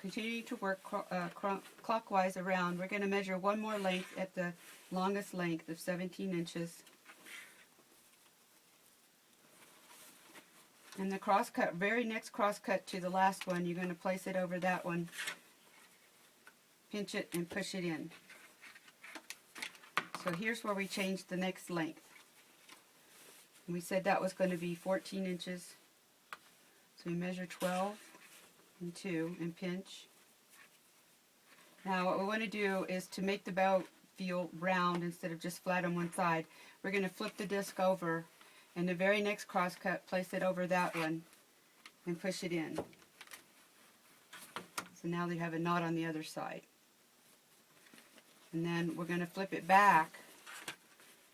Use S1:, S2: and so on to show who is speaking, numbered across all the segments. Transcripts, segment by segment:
S1: continue to work clockwise around. We're going to measure one more length at the longest length of 17 inches. And the cross cut, very next cross cut to the last one, you're going to place it over that one, pinch it and push it in. So here's where we changed the next length. We said that was going to be 14 inches. So we measure 12 and 2 and pinch. Now what we want to do is to make the bow feel round instead of just flat on one side. We're going to flip the disc over, and the very next cross cut, place it over that one and push it in. So now they have a knot on the other side. And then we're going to flip it back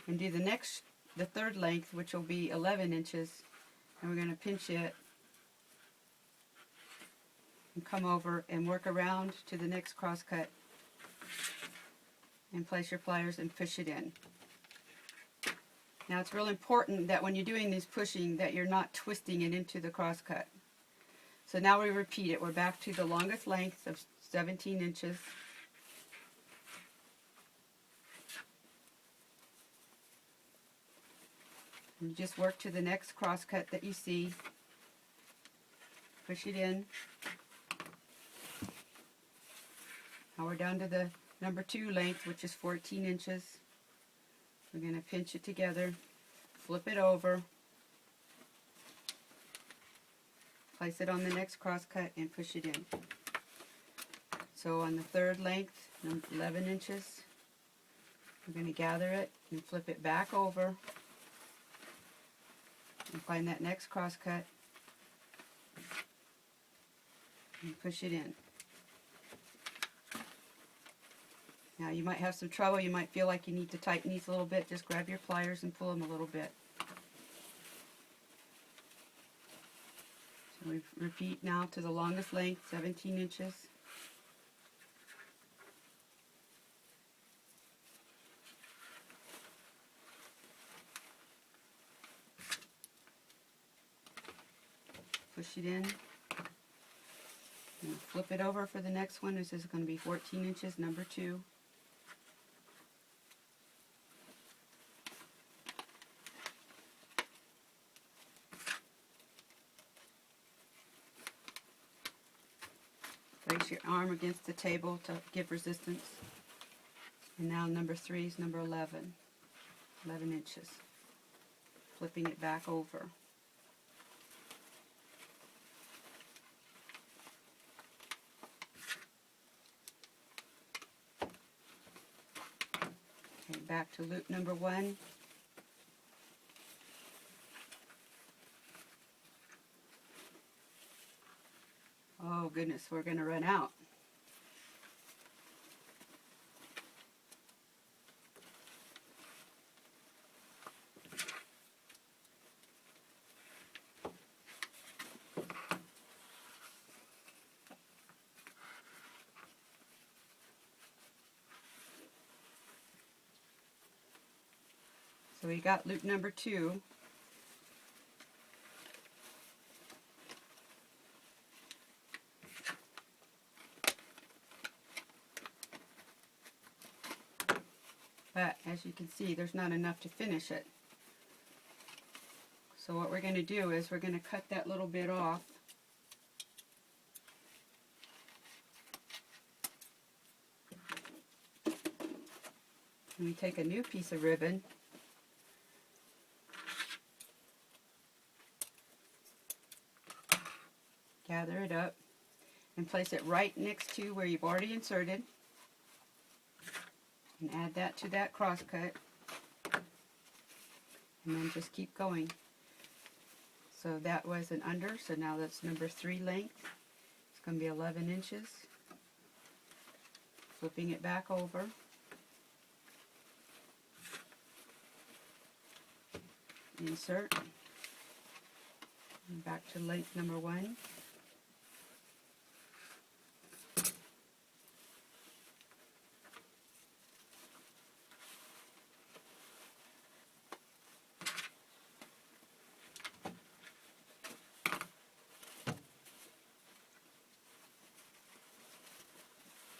S1: and do the third length, which will be 11 inches, and we're going to pinch it and come over and work around to the next cross cut and place your pliers and push it in. Now it's real important that when you're doing this pushing that you're not twisting it into the cross cut. So now we repeat it. We're back to the longest length of 17 inches. You just work to the next cross cut that you see. Push it in. Now we're down to the number 2 length, which is 14 inches. We're going to pinch it together, flip it over, place it on the next cross cut and push it in. So on the third length, 11 inches, we're going to gather it and flip it back over and find that next cross cut and push it in. Now you might have some trouble, you might feel like you need to tighten these a little bit, just grab your pliers and pull them a little bit. So we repeat now to the longest length, 17 inches. Push it in. And flip it over for the next one. This is going to be 14 inches, number 2. Place your arm against the table to give resistance. And now number 3 is number 11. 11 inches. Flipping it back over. Okay, back to loop number 1. Oh goodness, we're going to run out. So we got loop number 2. But as you can see, there's not enough to finish it. So what we're going to do is we're going to cut that little bit off. And we take a new piece of ribbon. Gather it up and place it right next to where you've already inserted. And add that to that cross cut, and then just keep going. So that was an under, so now that's number 3 length. It's going to be 11 inches. Flipping it back over. Insert. And back to length number 1.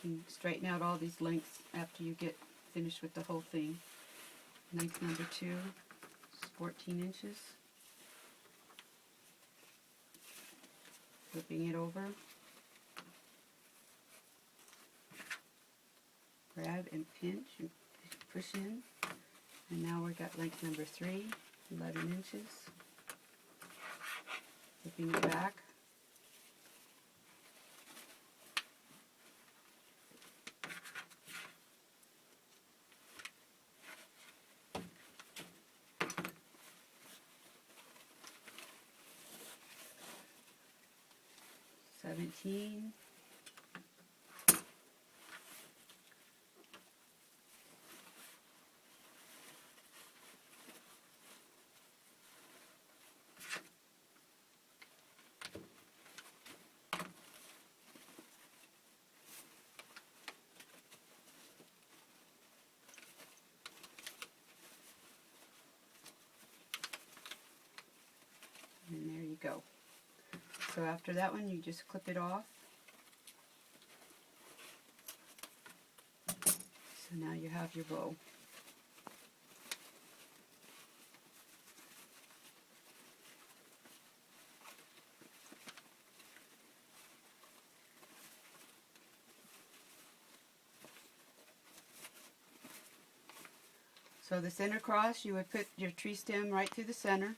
S1: can straighten out all these lengths after you get finished with the whole thing. Length number 2 is 14 inches. Flipping it over. Grab and pinch and push in. And now we've got length number 3, 11 inches. Flipping it back. $17. And there you go. So after that one, you just clip it off. So now you have your bow. So the center cross, you would put your tree stem right through the center.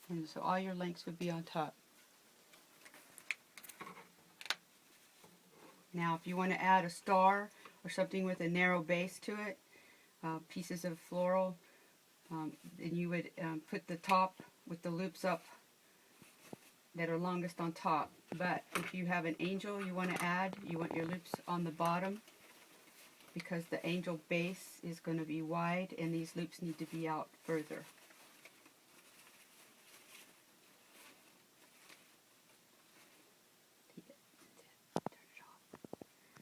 S1: And so all your lengths would be on top. Now if you want to add a star or something with a narrow base to it, pieces of floral, then you would put the top with the loops up that are longest on top. But if you have an angel you want to add, you want your loops on the bottom, because the angel base is going to be wide and these loops need to be out further.